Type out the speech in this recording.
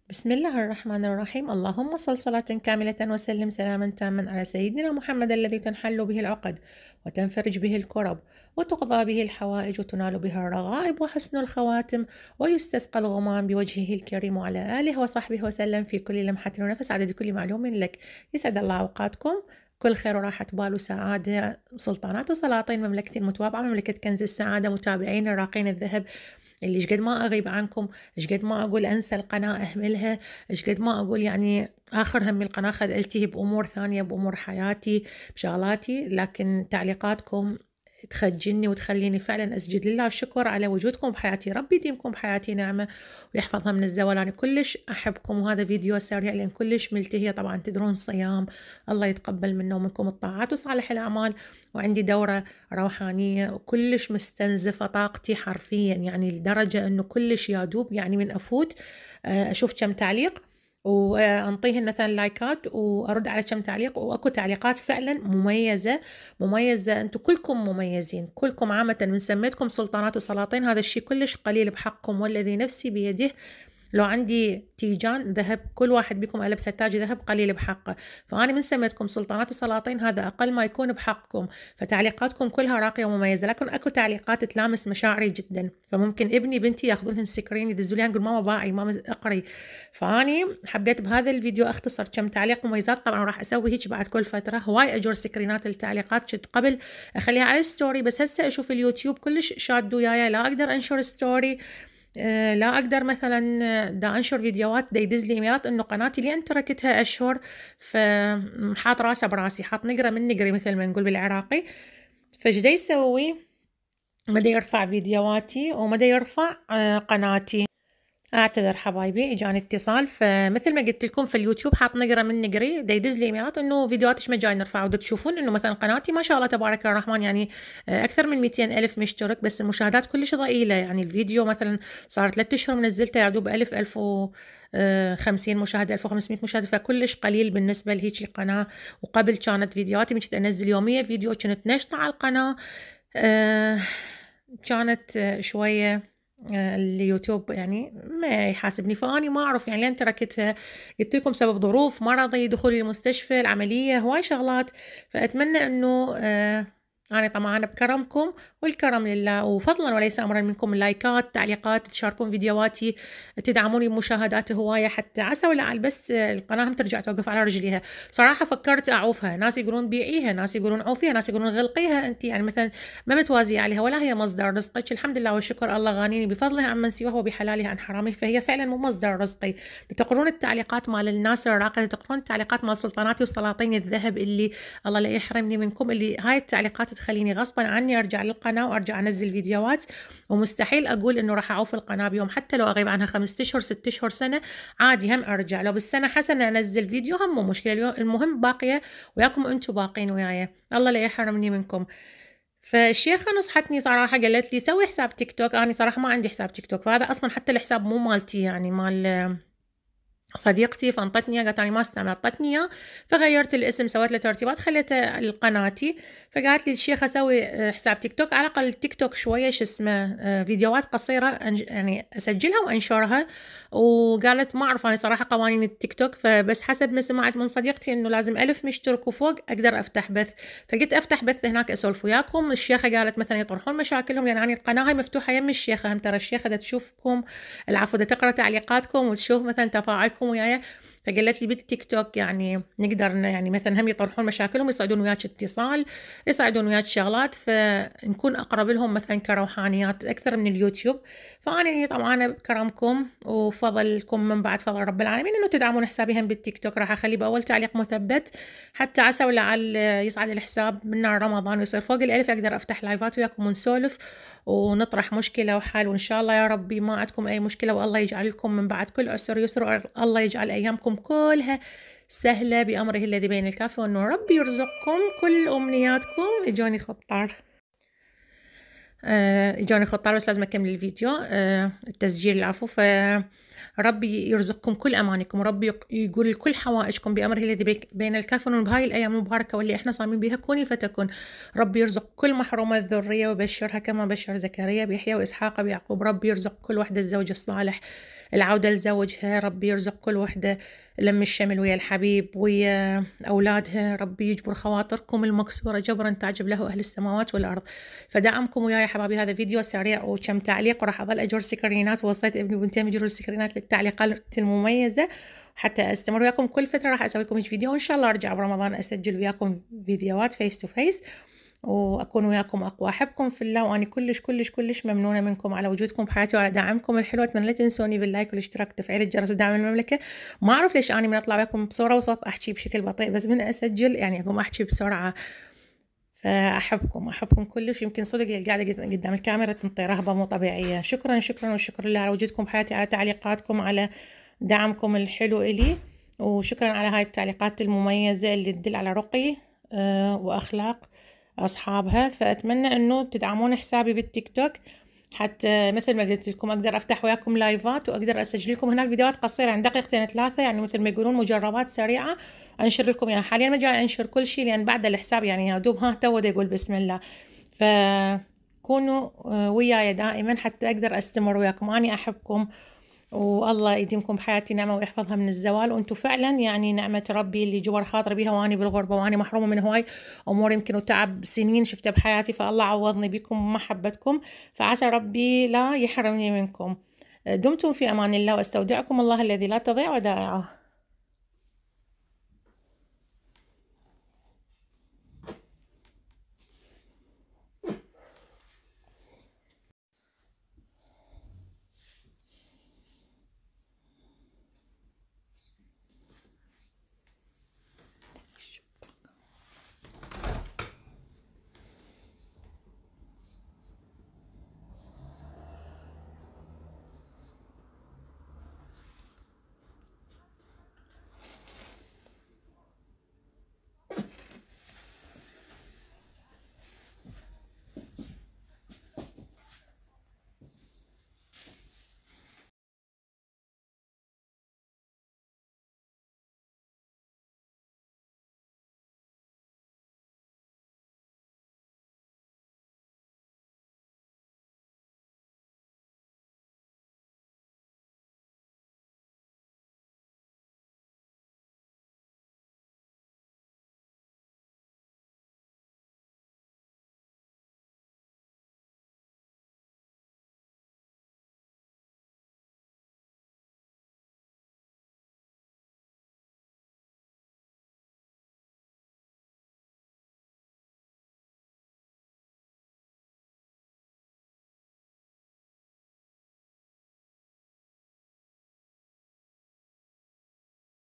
بسم الله الرحمن الرحيم. اللهم صل صلاة كاملة وسلم سلاما تاما على سيدنا محمد الذي تنحل به العقد وتنفرج به الكرب وتقضى به الحوائج وتنال به الرغائب وحسن الخواتم ويستسقى الغمام بوجهه الكريم وعلى آله وصحبه وسلم في كل لمحة ونفس عدد كل معلوم لك. يسعد الله أوقاتكم، كل خير وراحة بال وسعادة، سلطانات وسلاطين مملكتي المتواضعة، مملكة كنز السعادة، متابعين الراقين الذهب اللي ايش قد ما اغيب عنكم، ايش قد ما اقول انسى القناه اهملها، ايش قد ما اقول يعني اخر همي القناه خذ التهي بامور ثانيه، بامور حياتي، بشغلاتي، لكن تعليقاتكم تخجلني وتخليني فعلا اسجد لله الشكر على وجودكم بحياتي. ربي يديمكم بحياتي نعمه ويحفظها من الزوال. انا كلش احبكم، وهذا فيديو سريع لان كلش ملتهيه. طبعا تدرون صيام، الله يتقبل منا ومنكم الطاعات وصالح الاعمال، وعندي دوره روحانيه وكلش مستنزفه طاقتي حرفيا، يعني لدرجه انه كلش يادوب يعني من افوت اشوف كم تعليق وانطيهن مثلا لايكات وارد على كم تعليق، واكو تعليقات فعلا مميزه. انتم كلكم مميزين، كلكم عامه، من سميتكم سلطانات وسلاطين هذا الشيء كلش قليل بحقكم، والذي نفسي بيده لو عندي تيجان ذهب كل واحد بكم ألبس تاج ذهب قليل بحقه. فأنا من سميتكم سلطانات وسلاطين هذا أقل ما يكون بحقكم. فتعليقاتكم كلها راقية ومميزة، لكن أكو تعليقات تلامس مشاعري جدا، فممكن ابني بنتي ياخذون لهن سكرين يدزوا لي نقول ماما باعي ماما اقري. فأني حبيت بهذا الفيديو أختصر كم تعليق مميزات. طبعا راح أسوي هيك بعد كل فترة، هواي أجر سكرينات التعليقات، كنت قبل أخليها على الستوري، بس هسه أشوف اليوتيوب كلش شاد وياي، لا أقدر أنشر ستوري، لا اقدر مثلا دا انشر فيديوهات دا يدز لي ايميلات انه قناتي لين تركتها اشهر، فحاط راسه براسي، حاط نقره من نقري مثل ما نقول بالعراقي. فايش دا يسوي؟ ما دا يرفع فيديوهاتي وما دا يرفع قناتي. اعتذر حبايبي، اجاني اتصال. فمثل ما قلت لكم في اليوتيوب حاط نقره من نقري، دا يدز لي ايميلات انه فيديوهاتش ما جاي نرفع، ودا تشوفون انه مثلا قناتي ما شاء الله تبارك الرحمن يعني اكثر من 200 الف مشترك، بس المشاهدات كلش ضئيله. يعني الفيديو مثلا صار 3 اشهر منزلته يا دوب 1000 و 50 مشاهده، 1500 مشاهده، فكلش قليل بالنسبه لهيك القناه. وقبل كانت فيديوهاتي كنت انزل يوميا فيديو، كنت نشطه على القناه، كانت شويه اليوتيوب يعني ما يحاسبني، فاني ما اعرف يعني لين تركتها. قلت لكم سبب ظروف مرضي، دخولي المستشفى، العمليه، هواي شغلات. فاتمنى انه أنا طمعانة بكرمكم، والكرم لله وفضلا وليس أمرا منكم، لايكات، تعليقات، تشاركون فيديوهاتي، تدعموني بمشاهدات هواية، حتى عسى ولعل بس القناة هم ترجع توقف على رجليها. صراحة فكرت أعوفها، ناس يقولون بيعيها، ناس يقولون عوفيها، ناس يقولون غلقيها، أنت يعني مثلا ما متوازية عليها ولا هي مصدر رزقك. الحمد لله والشكر، الله غانيني بفضله عمن سواه وبحلاله عن حرامه، فهي فعلا مو مصدر رزقي. تقرون التعليقات مال الناس الراقية، تقرون التعليقات مال سلطاناتي وسلاطين الذهب اللي الله لا يحرمني منكم، اللي هاي التعليقات تخليني غصبا عني ارجع للقناه وارجع انزل فيديوهات. ومستحيل اقول انه راح اعوف القناه بيوم، حتى لو اغيب عنها 5 اشهر 6 اشهر سنه عادي هم ارجع. لو بالسنه حسنه انزل فيديو هم مو مشكله، المهم باقيه وياكم انتم باقين وياي، الله لا يحرمني منكم. فالشيخة نصحتني صراحة، قالت لي سوي حساب تيك توك. أنا صراحة ما عندي حساب تيك توك، فهذا أصلا حتى الحساب مو مالتي، يعني مال صديقتي، فانطتني قالت انا ما استعمل، اعطتني اياه، فغيرت الاسم، سويت له ترتيبات، خليته لقناتي. فقالت لي الشيخه اسوي حساب تيك توك، على الاقل تيك توك شويه شو اسمه فيديوهات قصيره يعني اسجلها وانشرها. وقالت ما اعرف انا صراحه قوانين التيك توك، فبس حسب ما سمعت من صديقتي انه لازم 1000 مشترك وفوق اقدر افتح بث. فقلت افتح بث هناك اسولف وياكم. الشيخه قالت مثلا يطرحون مشاكلهم، لان يعني القناه هاي مفتوحه يم الشيخه، هم ترى الشيخه دا تشوفكم، العفو، دا تقرا تعليقاتكم وتشوف مثلا تفاعلكم وياي. فقالت لي بالتيك توك يعني نقدر يعني مثلا هم يطرحون مشاكلهم، يصعدون وياك اتصال، يصعدون وياك شغلات، فنكون اقرب لهم مثلا كروحانيات اكثر من اليوتيوب. فانا طبعا بكرمكم وفضلكم من بعد فضل رب العالمين انه تدعمون حسابي هم بالتيك توك. راح اخلي باول تعليق مثبت، حتى عسى ولعل يصعد الحساب من نهار رمضان ويصير فوق 1000 اقدر افتح لايفات وياكم ونسولف ونطرح مشكله وحل، وان شاء الله يا ربي ما عندكم اي مشكله، والله يجعل لكم من بعد كل عسر يسر، الله يجعل ايامكم كلها سهله بامره الذي بين الكاف والنور. ربي يرزقكم كل امنياتكم. اجوني خطار اجوني خطار، بس لازم اكمل الفيديو التسجيل، العفو. ربي يرزقكم كل أمانكم، وربي يقول كل حوائجكم بأمره الذي بين الكاف والنون. بهاي الأيام المباركة واللي إحنا صايمين بها كوني فتكون. ربي يرزق كل محرومة الذرية ويبشرها كما بشر زكريا بيحيى وإسحاق بيعقوب. ربي يرزق كل وحدة الزوج الصالح العودة لزوجها. ربي يرزق كل وحدة لم الشمل ويا الحبيب ويا أولادها. ربي يجبر خواطركم المكسورة جبرا تعجب له أهل السماوات والأرض. فدعمكم وياي يا حبايبي. هذا فيديو سريع وكم تعليق، وراح أظل أجر سكرينات، ووصيت ابني وبنتين يجروا السكرينات للتعليقات المميزة حتى أستمر وياكم. كل فترة راح أسوي لكم فيديو، وإن شاء الله أرجع برمضان أسجل وياكم فيديوهات فيس تو فيس وأكون وياكم أقوى. أحبكم في الله، وأنا كلش كلش كلش ممنونة منكم على وجودكم بحياتي وعلى دعمكم الحلو. أتمنى لا تنسوني باللايك والاشتراك وتفعيل الجرس ودعم المملكة. ما أعرف ليش أنا من أطلع وياكم بصورة وصوت أحكي بشكل بطيء، بس من أسجل يعني أقوم أحكي بسرعة. فأحبكم كلش. يمكن صدق قاعدة قدام الكاميرا تنطي رهبة مو طبيعية. شكرا شكرا وشكرا لله على وجودكم بحياتي، على تعليقاتكم، على دعمكم الحلو إلي، وشكرا على هاي التعليقات المميزة اللي تدل على رقي وأخلاق أصحابها. فأتمنى أنه تدعمون حسابي بالتيك توك حتى مثل ما قلت لكم أقدر أفتح وياكم لايفات، وأقدر أسجل لكم هناك فيديوهات قصيرة عن دقيقتين 3، يعني مثل ما يقولون مجربات سريعة أنشر لكم إياها. حاليا ما جاي أنشر كل شيء لأن بعد الحساب يعني يا دوب تو يقول بسم الله. فكونوا وياي دائما حتى أقدر أستمر وياكم. أنا أحبكم، والله يديمكم بحياتي نعمة ويحفظها من الزوال. وانتم فعلا يعني نعمة ربي اللي جبر خاطري بيها واني بالغربة واني محرومة من هواي امور يمكن وتعب سنين شفتها بحياتي. فالله عوضني بكم ومحبتكم، فعسى ربي لا يحرمني منكم. دمتم في امان الله، واستودعكم الله الذي لا تضيع ودائعه.